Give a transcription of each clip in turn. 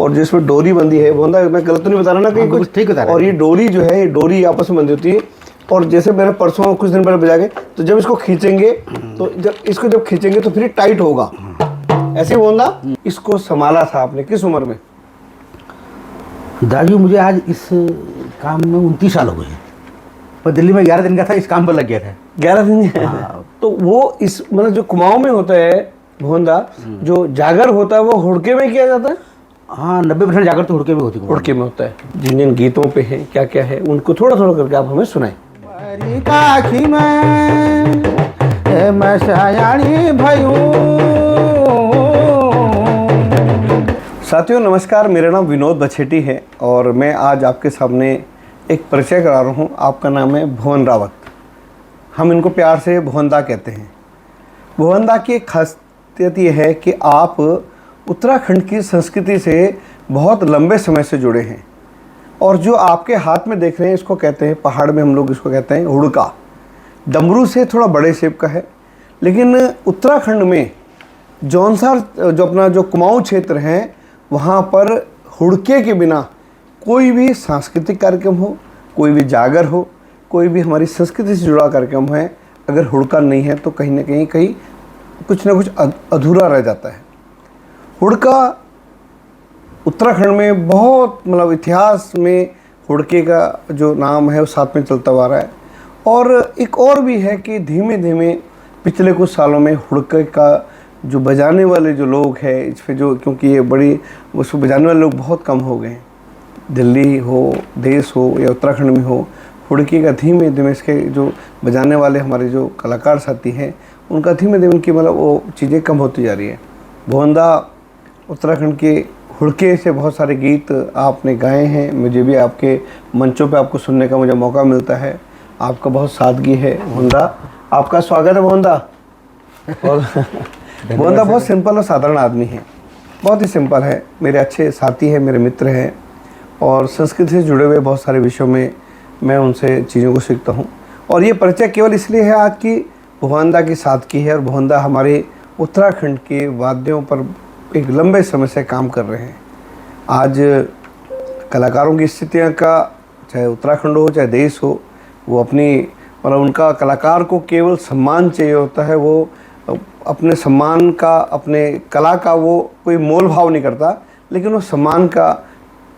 और जिसमें डोरी बंधी है, बोंदा मैं गलत तो नहीं बता रहा ना कहीं? कुछ ठीक बता रहा है। और ये डोरी जो है, ये डोरी आपस में बंधी होती है। और जैसे मैंने परसों कुछ दिन पहले बजा के, तो जब इसको खींचेंगे तो जब खींचेंगे तो फिर टाइट होगा, ऐसे ही बोंदा। इसको संभाला था आपने किस उम्र में? दाजू मुझे आज इस काम में 29 साल हो गए हैं, पर दिल्ली में 11 दिन का था, इस काम पर लग गया था 11 दिन। तो वो इस मतलब जो कुमाऊं में होता है भोंदा, जो जागर होता है वो हुड़के में किया जाता है। हाँ, 90% जाकर तो हुड़के में होती है। हुड़के में होता है। जिन जिन गीतों पे है क्या क्या है, उनको थोड़ा थोड़ा करके आप हमें सुनाएं। साथियों नमस्कार, मेरा नाम विनोद बछेटी है और मैं आज आपके सामने एक परिचय करा रहा हूँ। आपका नाम है भुवन रावत, हम इनको प्यार से भुवनदा कहते हैं। भुवनदा की एक खासियत ये है कि आप उत्तराखंड की संस्कृति से बहुत लंबे समय से जुड़े हैं। और जो आपके हाथ में देख रहे हैं इसको कहते हैं, पहाड़ में हम लोग इसको कहते हैं हुड़का। डमरू से थोड़ा बड़े शेप का है, लेकिन उत्तराखंड में जौनसार जो अपना जो कुमाऊं क्षेत्र है, वहाँ पर हुड़के के बिना कोई भी सांस्कृतिक कार्यक्रम हो, कोई भी जागर हो, कोई भी हमारी संस्कृति से जुड़ा कार्यक्रम है, अगर हुड़का नहीं है तो कहीं ना कहीं कुछ ना कुछ अधूरा रह जाता है। हुड़का उत्तराखंड में बहुत मतलब इतिहास में हुड़के का जो नाम है वो साथ में चलता हुआ रहा है। और एक और भी है कि धीमे धीमे पिछले कुछ सालों में हुड़के का जो बजाने वाले जो लोग हैं इस पर जो, क्योंकि ये बड़ी उसको बजाने वाले लोग बहुत कम हो गए हैं, दिल्ली हो, देश हो या उत्तराखंड में हो, हुड़के का धीमे धीमे इसके जो बजाने वाले हमारे जो कलाकार साथी हैं उनका धीमे धीमे उनकी मतलब वो चीज़ें कम होती जा रही है। भुवनदा उत्तराखंड के हुड़के से बहुत सारे गीत आपने गाए हैं, मुझे भी आपके मंचों पे आपको सुनने का मुझे मौका मिलता है। आपका बहुत सादगी है भुवनदा, आपका स्वागत है भुवनदा। और भुवनदा बहुत सिंपल और साधारण आदमी है, बहुत ही सिंपल है, मेरे अच्छे साथी हैं, मेरे मित्र हैं और संस्कृति से जुड़े हुए बहुत सारे विषयों में मैं उनसे चीज़ों को सीखता हूँ। और ये परिचय केवल इसलिए है आज की भुवनदा की सादगी है। और भुवनदा हमारे उत्तराखंड के वाद्यों पर एक लंबे समय से काम कर रहे हैं। आज कलाकारों की स्थितियाँ का, चाहे उत्तराखंड हो चाहे देश हो, वो अपनी मतलब उनका कलाकार को केवल सम्मान चाहिए होता है। वो अपने सम्मान का, अपने कला का वो कोई मोल भाव नहीं करता, लेकिन वो सम्मान का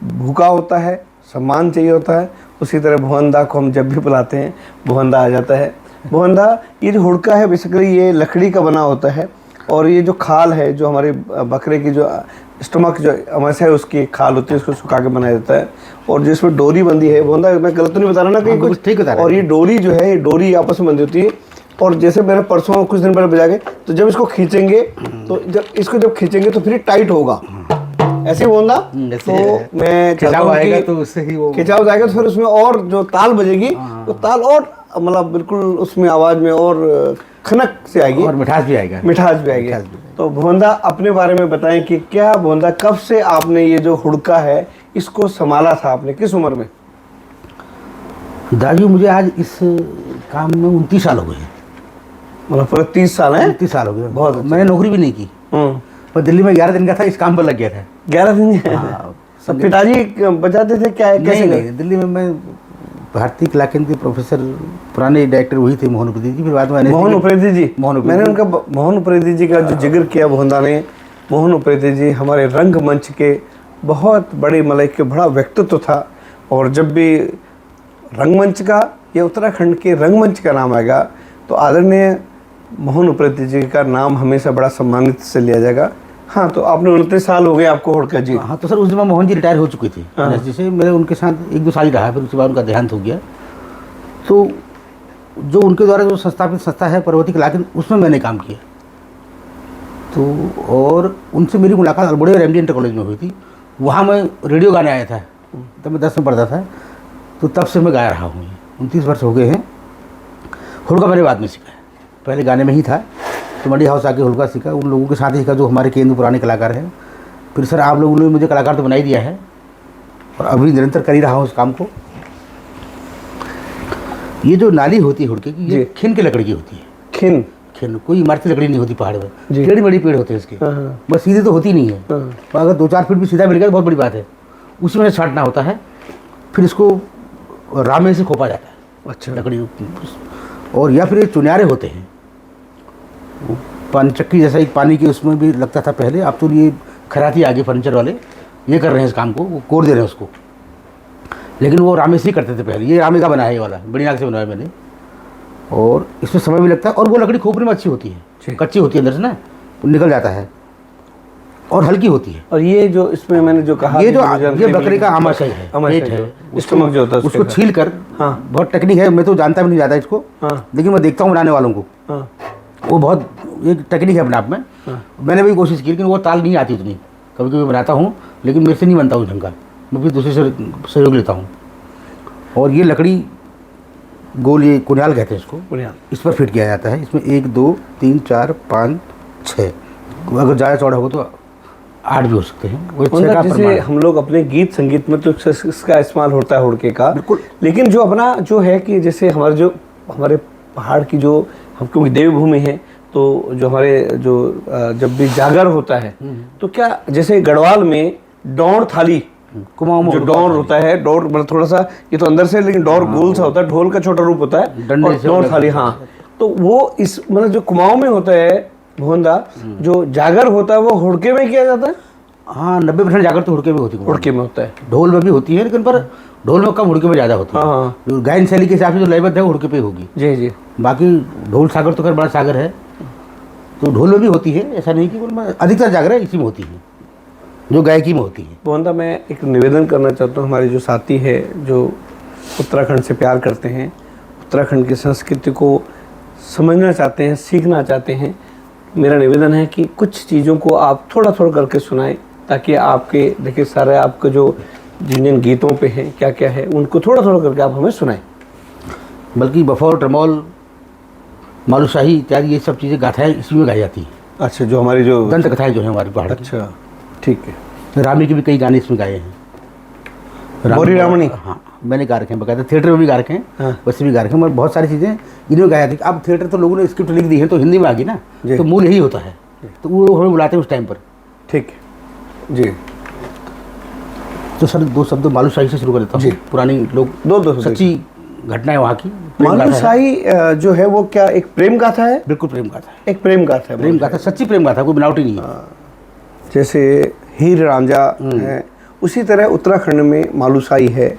भूखा होता है, सम्मान चाहिए होता है। उसी तरह भुवनदा को हम जब भी बुलाते हैं भुवनदा आ जाता है। भुवनदा, ये जो हुड़का है बेसिकली ये लकड़ी का बना होता है और ये जो खाल है, जो हमारे बकरे की जो स्टमक जो हमारे है उसकी खाल होती है, उसको सुखा के बनाया जाता है। और जिसमें डोरी बंधी है, भुवनदा मैं गलत तो नहीं बता रहा ना कहीं? कुछ ठीक बता रहा है। और ये डोरी जो है, ये डोरी आपस में बंधी होती है। और जैसे मैंने परसों कुछ दिन पहले बजा के, तो जब इसको खींचेंगे जब खींचेंगे तो फिर टाइट होगा, ऐसे ही बोलना। तो मैं खिंचाव आएगा तो उससे ही वो खिंचाव जाएगा तो फिर उसमें और जो ताल बजेगी तो ताल और मतलब बिल्कुल उसमें आवाज़ में और खनक से आएगी और मिठास भी आएगी। तो भुवनदा अपने बारे में बताएं कि क्या भुवनदा, कब से आपने ये जो हुड़का है इसको संभाला था आपने, किस उम्र में? दाजू मुझे आज इस काम में 29 साल हो गए हैं, मतलब पूरे 30 साल हैं? 29 साल हो गए। बहुत अच्छा। मैंने नौकरी भी नहीं की, पर दिल्ली में 11 दिन का था, इस काम पर लग गया था 11 दिन। सब पिताजी बजाते थे क्या? कैसे? नहीं, दिल्ली में मैं भारतीय कला केंद्र के प्रोफेसर, पुराने डायरेक्टर वही थे मोहन उप्रेती जी। फिर बाद में मोहन उप्रेती जी, मैंने उनका मोहन उप्रेती जी का जो जिक्र किया भुवनदा ने। मोहन उप्रेती जी हमारे रंगमंच के बहुत बड़े मतलब के बड़ा व्यक्तित्व था। और जब भी रंगमंच का या उत्तराखंड के रंगमंच का नाम आएगा तो आदरणीय मोहन उप्रेती जी का नाम हमेशा बड़ा सम्मानित से लिया जाएगा। हाँ, तो आपने 29 साल हो गए आपको हुड़का जी। हाँ, तो सर उस दिन मोहन जी रिटायर हो चुके थे। जैसे मेरे उनके साथ 1-2 साल ही रहा, फिर उसके बाद उनका देहांत हो गया। तो जो उनके द्वारा जो संस्थापित संस्था है पर्वती कला केंद्र, उसमें मैंने काम किया। तो और उनसे मेरी मुलाकात अल्मोड़े और एमडी इंटर कॉलेज में हुई थी। वहाँ मैं रेडियो गाने आया था, तब मैं 10 में पढ़ता था, तो तब से मैं गा रहा हूँ। 29 वर्ष हो गए हैं। हुड़का मैंने बाद में सीखा है, पहले गाने में ही था, तो मंडी हाउस आके हुड़का सीखा, उन लोगों के साथ ही सीखा जो हमारे केंद्र पुराने कलाकार हैं। फिर सर आप लोगों ने मुझे कलाकार तो बना ही दिया है और अभी निरंतर कर ही रहा हूँ उस काम को। ये जो नाली होती है हुड़के की, ये खिन की लकड़ी की होती है। फिर कोई इमारती लकड़ी नहीं होती पहाड़ में, जी। टेढ़ी मेढ़ी पेड़ होते हैं इसके, हाँ, हाँ। बस सीधी तो होती नहीं है। हाँ। पर अगर 2-4 फीट भी सीधा मिल गया तो बहुत बड़ी बात है। उसमें छांटना होता है, फिर इसको रामे से खोपा जाता है अच्छा। लकड़ी, और या फिर ये चुनियारे होते हैं, पानी चक्की जैसा एक पानी के उसमें भी लगता था पहले, अब तो ये खराती आगे फर्नीचर वाले ये कर रहे हैं इस काम को, वो कोर दे रहे हैं उसको, लेकिन वो रामे से ही करते थे पहले। ये रामे का बना है, ये वाला बड़ी नाक से बनाया मैंने, और इसमें समय भी लगता है, और वो लकड़ी खोपने में अच्छी होती है, कच्ची होती है अंदर से ना, वो निकल जाता है और हल्की होती है। और ये जो इसमें मैंने जो कहा, ये बकरे का आमाशय है, पेट है, स्टमक जो होता है उसको छील कर, हाँ। बहुत टेक्निक है, मैं तो जानता भी नहीं ज़्यादा इसको, हाँ। लेकिन मैं देखता हूँ बनाने वालों को, हाँ। वो बहुत एक टेक्निक है अपने आप में। हाँ। मैंने भी कोशिश की, लेकिन वो ताल नहीं आती उतनी, कभी कभी बनाता हूँ लेकिन मेरे से नहीं बनता उस ढंग का, मैं फिर दूसरे से सहयोग लेता हूँ। और ये लकड़ी गोल, ये कुनियाल कहते हैं इसको, बुनियाद। इस पर फिट किया जाता है। इसमें 1 2 3 4 5 6, अगर ज़्यादा चौड़ा हो तो 8 भी हो सकते हैं। वो 6 का जैसे प्रमाण है। हम लोग अपने गीत संगीत में तो इसका इस्तेमाल होता है हुड़के का, बिल्कुल। लेकिन जो अपना जो है कि जैसे हमारे पहाड़ की जो हम क्योंकि देवभूमि है, तो जो हमारे जो जब भी जागर होता है तो क्या जैसे गढ़वाल में डौर थाली, कुमाऊं में जो डौर होता है, डौर मतलब थोड़ा सा ये तो अंदर से, लेकिन डौर गोल सा होता है, ढोल का छोटा रूप होता है, डंडे और से डौर अलग थाली, होता है। हाँ। तो वो इस मतलब जो कुमाऊं में होता है भोंदा, जो जागर होता है वो हुड़के में किया जाता है। हाँ, 90% जाकर तो हुड़के में होती है, हुड़के में होता है। ढोल में भी होती है, लेकिन पर ढोल में कम, हुड़के में ज़्यादा होती है। हाँ, हाँ। जो गायन शैली के हिसाब से जो लयबद्ध है, हुड़के पे होगी। जी जी। बाकी ढोल सागर तो खैर बड़ा सागर है, तो ढोल में भी होती है, ऐसा नहीं कि अधिकतर जागरण इसी में होती है, जो गायकी में होती है। भोंदा, मैं एक निवेदन करना चाहता हूँ, हमारे जो साथी है जो उत्तराखंड से प्यार करते हैं, उत्तराखंड की संस्कृति को समझना चाहते हैं, सीखना चाहते हैं, मेरा निवेदन है कि कुछ चीज़ों को आप थोड़ा थोड़ा करके सुनाएं, ताकि आपके देखिए सारे आपके जो जिन गीतों पे हैं क्या क्या है उनको थोड़ा थोड़ा करके आप हमें सुनाएं। बल्कि बफौर, ट्रमोल, मालूशाही इत्यादि ये सब चीज़ें गाथाएँ इसी में गाई जाती हैं। अच्छा, जो हमारी जो दंत कथाएँ जो है हमारी पहाड़ की। अच्छा, ठीक है। रामी के भी कई गाने इसमें गाए हैं। गौरी रामणी, हाँ, मैंने गा रखे हैं, बकायदा थिएटर में भी गा रखे हैं, हाँ। वैसे भी गा रखे हैं, मगर बहुत सारी चीज़ें इन्होंने गाया थी। अब थिएटर तो लोगों ने स्क्रिप्ट लिख दी है, तो हिंदी में आ गई ना, जी। तो मूल यही होता है, तो वो हमें बुलाते हैं उस टाइम पर। ठीक है जी। तो सर 2 शब्द मालूशाही से शुरू कर देता हूँ। जी। पुरानी लोग दो सच्ची घटना है वहाँ की, प्रेम गाथा है। मालूशाही जो है वो क्या एक प्रेम गाथा है? बिल्कुल प्रेम गाथा है, एक प्रेम गाथा है, प्रेम गाथा, सच्ची प्रेम गाथा, कोई बनावटी नहीं है। जैसे हीर रांझा है, उसी तरह उत्तराखंड में मालूशाही है,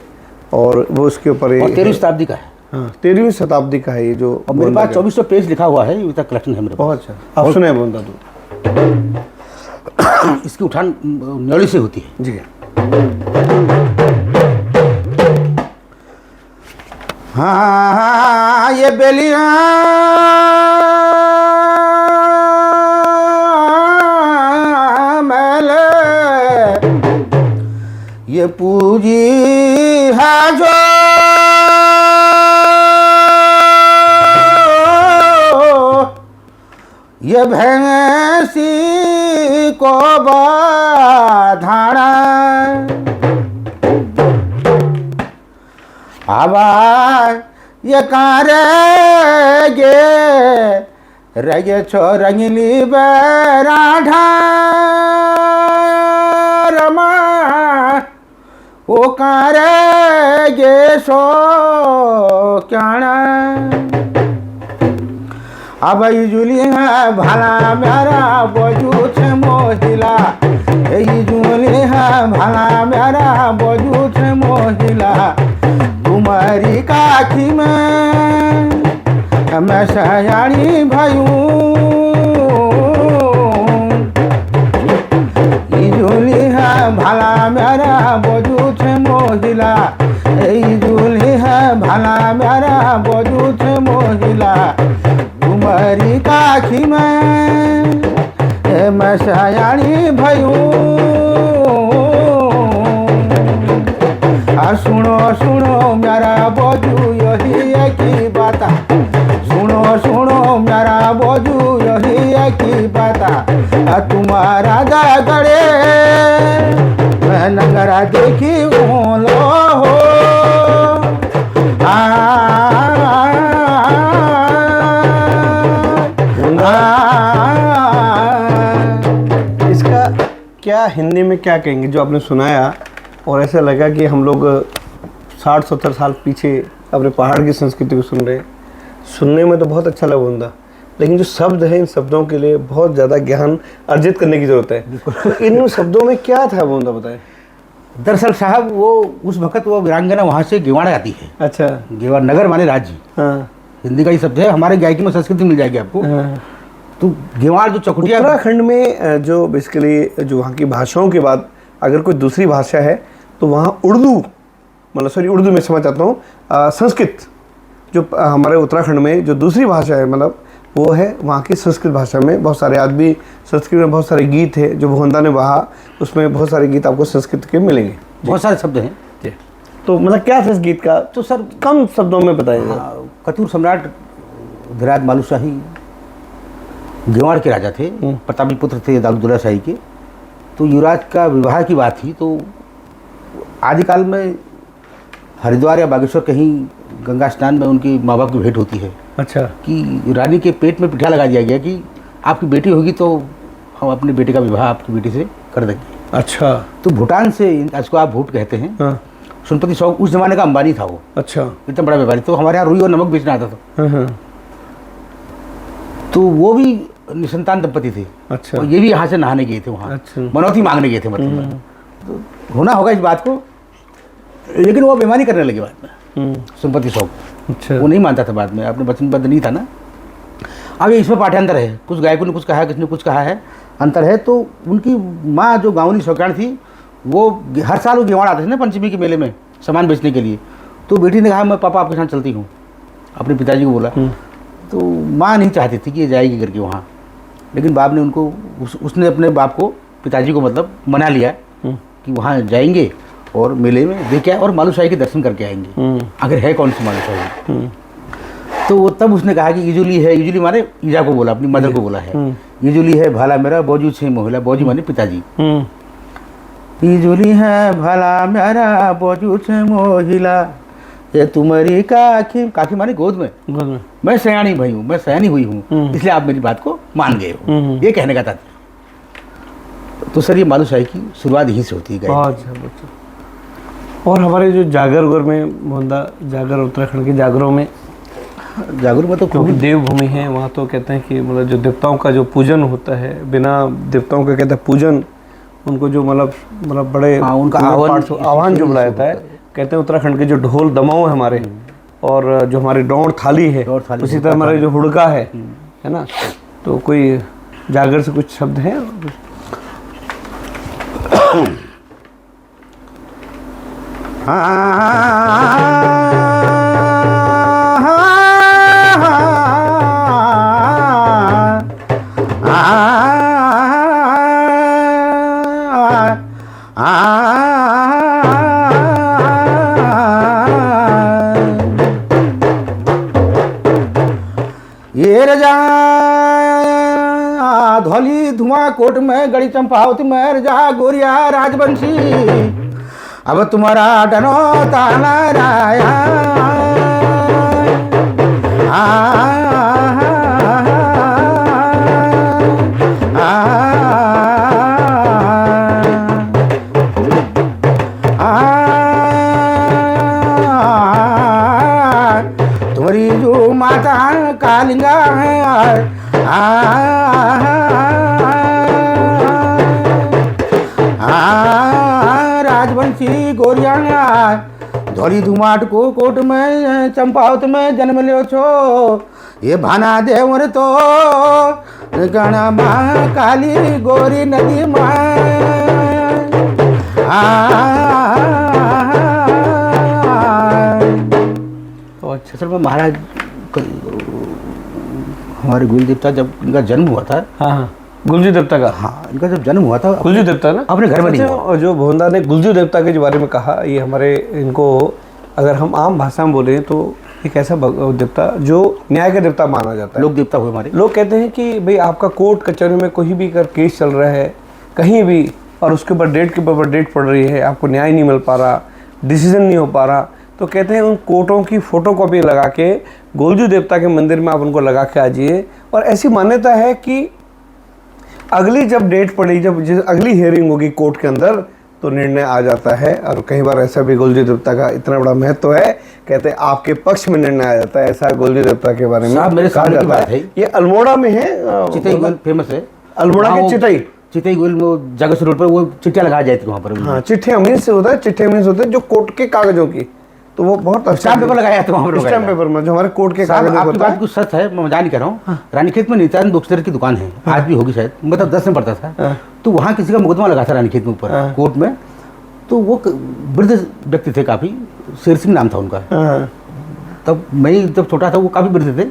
और वो उसके ऊपर और 13वीं शताब्दी का है। हाँ, 13वीं शताब्दी का है ये जो। और मेरे पास 2400 पेज लिखा हुआ है, ये तक कलेक्शन है मेरे पास। बहुत अच्छा, आप सुने बोलता तो। इसकी उठान न्योली से होती है। जी। हाँ, ये बेलियाँ मैले ये पूजी है जो ये भैंसी को बाधाना आवाज ये कारे गे रगे छो रंगली बेराढ़ा रमा ओ कारे गे सो क्याणा अब जुली है भला मेरा बजू छे मोहिला, जुली है भला मेरा बजू छे मोहिला, तुम्हारी काखी में मैं सयानी भयूं, जुली है भला मेरा बजू छे मोहिला, जुली है भला मेरा बजू छे मोहिला, तुम्हारी काखी में मैं सयानी भयूं। सुनो सुनो मेरा बजू यही एक ही बात, सुनो सुनो मेरा बजू यही एक ही बात, तुम्हारा जागरे मैं नगरा देखी लो हो में क्या कहेंगे जो आपने सुनाया और ऐसा लगा कि हम लोग 60-70 साल पीछे अपने पहाड़ की संस्कृति को सुन रहे हैं? सुनने में तो बहुत अच्छा लगा बोंदा, लेकिन जो शब्द है इन शब्दों के लिए बहुत ज़्यादा ज्ञान अर्जित करने की ज़रूरत है। तो इन शब्दों में क्या था बोंदा, बताएं। दरअसल साहब वो उस वक्त वो वीरांगना वहाँ से गेवाड़ आती है। अच्छा। गेवाड़ नगर माने राज्य, हाँ। हिंदी का ही शब्द है, हमारे गायकी में संस्कृति मिल जाएगी आपको। हाँ। तो गेवाड़ जो चकुटिया, उत्तराखंड में जो बेसिकली जो वहाँ की भाषाओं के बाद अगर कोई दूसरी भाषा है तो वहाँ उर्दू, मतलब सॉरी उर्दू में समझ आता हूँ, संस्कृत जो हमारे उत्तराखंड में जो दूसरी भाषा है मतलब वो है वहाँ की संस्कृत भाषा में। बहुत सारे आज भी संस्कृत में बहुत सारे गीत है जो भोंदा ने बहा, उसमें बहुत सारे गीत आपको संस्कृत के मिलेंगे, बहुत सारे शब्द हैं। तो मतलब क्या था इस गीत का, तो सर कम शब्दों में बताएंगे। कतूर सम्राट धीराज मालूशाही गेवाड़ के राजा थे, प्रतापी पुत्र थे दाऊदुल्ला शाही के। तो युवराज का विवाह की बात थी, तो आदिकाल में हरिद्वार या बागेश्वर कहीं गंगा स्नान में उनके माँ बाप की भेंट होती है। अच्छा। कि रानी के पेट में पिठा लगा दिया गया कि आपकी बेटी होगी तो हम अपने बेटे का विवाह आपकी बेटी से कर देंगे। अच्छा। तो भूटान से, इसको आप भूट कहते हैं। हाँ। सुनपति शौक उस जमाने का अंबानी था वो। अच्छा। इतना बड़ा व्यापारी, तो हमारे यहाँ रुई और नमक बेचना आता था। हाँ। तो वो भी निसंतान दंपति थे। अच्छा। और ये भी यहाँ से नहाने गए थे वहाँ। अच्छा। मनौती मांगने गए थे मतलब। तो होना होगा इस बात को, लेकिन वो बेईमानी करने लगे बाद में सुनपति शौक। अच्छा। वो नहीं मानता था बाद में, अपने वचनबद्ध नहीं था ना। अब इसमें पाठ्यांतर है, कुछ गायकों ने कुछ कहा है, किसने कुछ कहा है, अंतर है। तो उनकी माँ जो गाँवनी शौकान थी वो हर साल वो गेवाड़ आते थे ना पंचमी के मेले में सामान बेचने के लिए। तो बेटी ने कहा मैं पापा आपके साथ चलती हूँ, अपने पिताजी को बोला। तो माँ नहीं चाहती थी कि ये जाएगी करके वहाँ, लेकिन बाप ने उनको उसने अपने बाप को, पिताजी को मतलब मना लिया कि वहाँ जाएंगे और मेले में देख आए और मालूशाही के दर्शन करके आएंगे, अगर है कौन सी मालूशाही। तो वो तब उसने कहा कि इजुली है, इजुली माने ईजा को बोला, अपनी मदर को बोला है, इजुली है भाला मेरा बौजू छे मोहिला, बौजू माने पिताजी। इजुली है भाला मेरा बौजू छे मोहिला, ये तुम्हारी काकी, काकी माने गोद में, मैं सयानी भाई हूँ, मैं सयानी हुई हूँ, इसलिए आप मेरी बात को मान गए हो, ये कहने का था। तो सर ये मालूशाही की शुरुआत यहीं से होती है। और हमारे जो जागर में भोंदा, जागर उत्तराखंड के जागरों में, जागर में तो क्योंकि देवभूमि है वहाँ, तो कहते हैं कि मतलब जो देवताओं का जो पूजन होता है, बिना देवताओं का कहते हैं पूजन, उनको जो मतलब बड़े उनका आह्वान जो बुलाया जाता है, कहते हैं उत्तराखंड के जो ढोल दमाऊ है हमारे, और जो हमारी डौड़ थाली है, उसी तरह हमारे जो हुड़का है ना। तो कोई जागर से कुछ शब्द हैं? ये रजा धौली धुआं कोट में गड़ी चंपावत में रजा गोरिया राजवंशी, अब तुम्हारा डनो ताना राया। तुम्हारी जो माता कालिंगा है, राजवंशी गोरिया धौली धुमाट को कोट में चंपावत में जन्म लियो छो, ये भाना देवर तो गणा माँ काली गोरी नदी माँ। तो अच्छा सर, महाराज हमारे गुलजी देवता जब इनका जन्म हुआ था। हाँ, गुलजी देवता का, हाँ, इनका जब जन्म हुआ था गुलजी देवता ना अपने घर में नहीं हुआ। और जो भोंदा ने गुलजी देवता के बारे में कहा, ये हमारे इनको अगर हम आम भाषा में बोले तो एक ऐसा देवता जो न्याय का देवता माना जाता है। लोक देवता हुए हमारे। लोग कहते हैं कि भाई आपका कोर्ट कचहरी में कोई भी अगर केस चल रहा है कहीं भी, और उसके ऊपर डेट के ऊपर डेट पड़ रही है, आपको न्याय नहीं मिल पा रहा, डिसीजन नहीं हो पा रहा, तो कहते हैं उन कोर्टों की फोटोकॉपी लगा के गुलजू देवता के मंदिर में आप उनको लगा के आ जाइए। और ऐसी मान्यता है कि अगली जब डेट पड़ी, जब अगली हियरिंग होगी कोर्ट के अंदर, तो निर्णय आ जाता है। और कई बार ऐसा भी गोलजी देवता का इतना बड़ा महत्व है, कहते हैं आपके पक्ष में निर्णय आ जाता है। ऐसा गोलजी देवता के बारे में साहब मेरे सामने की बात है। ये अल्मोड़ा में है, चितई गोयल फेमस है, अल्मोड़ा के चितई गोयल में जगह रोड पर वो चिट्ठियाँ लगाई जाती है वहाँ पर। हाँ, चिट्ठियाँ मीन्स होता है, चिट्ठियाँ मीन्स होते हैं जो कोर्ट के कागजों की, तो वो बहुत स्टैम्प पेपर लगाया जाता है वहाँ पर। स्टैम्प पेपर में जो हमारे कोर्ट के कागज। आपकी बात कुछ सच है, मैं जान नहीं कर रहा हूँ। रानीखेत में नित्यानंद बुकसेलर की दुकान है, आज भी होगी शायद, मतलब 10 में पड़ता था। तो वहाँ किसी का मुकदमा लगा था रानीखेत में ऊपर कोर्ट में। तो वो वृद्ध व्यक्ति थे काफ़ी, शेर सिंह नाम था उनका। तब मैं जब छोटा था, वो काफ़ी वृद्ध थे।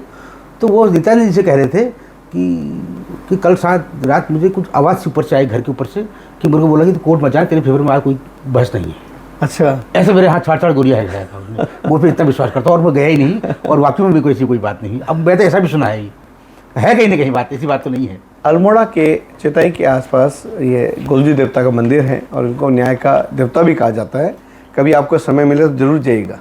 तो वो नित्यानंद जी से कह रहे थे कि कल रात मुझे कुछ आवाज़ से ऊपर से आई, घर के ऊपर से, कि मेरे को बोला कि तो कोर्ट में जा, तेरे फेवर में आज कोई बहस नहीं है। अच्छा, ऐसे मेरे हाथ छाड़ गोलियाँ है वो पे इतना विश्वास करता, और मैं गया ही नहीं, और वाकई में भी कोई ऐसी कोई बात नहीं। अब मैं तो ऐसा भी सुना है कहीं ना कहीं बात, ऐसी बात तो नहीं है। अल्मोड़ा के चितई के आसपास ये गोलजी देवता का मंदिर है, और इनको न्याय का देवता भी कहा जाता है। कभी आपको समय मिले तो जरूर जाइएगा।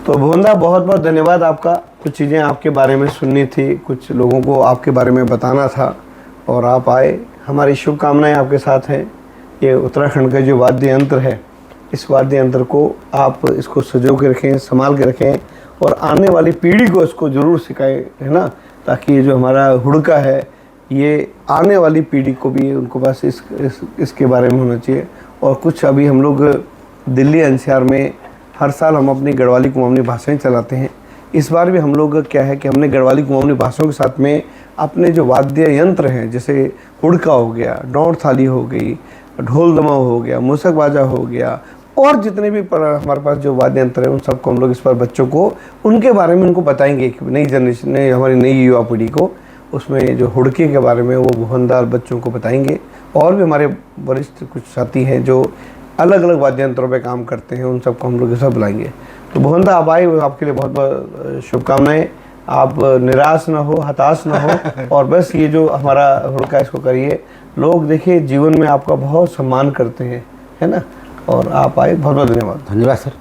तो भुवनदा, बहुत बहुत धन्यवाद आपका। कुछ चीज़ें आपके बारे में सुननी थी, कुछ लोगों को आपके बारे में बताना था, और आप आए। हमारी शुभकामनाएं आपके साथ हैं। ये उत्तराखंड का जो वाद्य यंत्र है, इस वाद्य यंत्र को आप इसको सजो के रखें, संभाल के रखें, और आने वाली पीढ़ी को इसको ज़रूर सिखाएं, है ना, ताकि ये जो हमारा हुड़का है, ये आने वाली पीढ़ी को भी उनको पास इसके बारे में होना चाहिए। और कुछ अभी हम लोग दिल्ली एनसीआर में हर साल हम अपनी गढ़वाली कुमाऊनी भाषाएं चलाते हैं। इस बार भी हम लोग क्या है कि हमने गढ़वाली कुमाऊनी भाषाओं के साथ में अपने जो वाद्य यंत्र हैं, जैसे हुड़का हो गया, डौड़ थाली हो गई, ढोल दमाऊ हो गया, मूसक बाजा हो गया, और जितने भी हमारे पास जो वाद्य यंत्र हैं, उन सबको हम लोग इस पर बच्चों को उनके बारे में उनको बताएंगे कि नई जनरेशन ने, हमारी नई युवा पीढ़ी को उसमें जो हुड़के के बारे में वो भुवनदार बच्चों को बताएंगे। और भी हमारे वरिष्ठ कुछ साथी हैं जो अलग अलग वाद्य यंत्रों पर काम करते हैं, उन सबको हम लोग सब बुलाएंगे। तो भुवनदा, आप आए, आपके लिए बहुत बहुत शुभकामनाएं। आप निराश ना हो, हताश ना हो, और बस ये जो हमारा हुड़का, इसको करिए। लोग देखिए जीवन में आपका बहुत सम्मान करते हैं, है ना। और आप आए, बहुत बहुत धन्यवाद। धन्यवाद सर।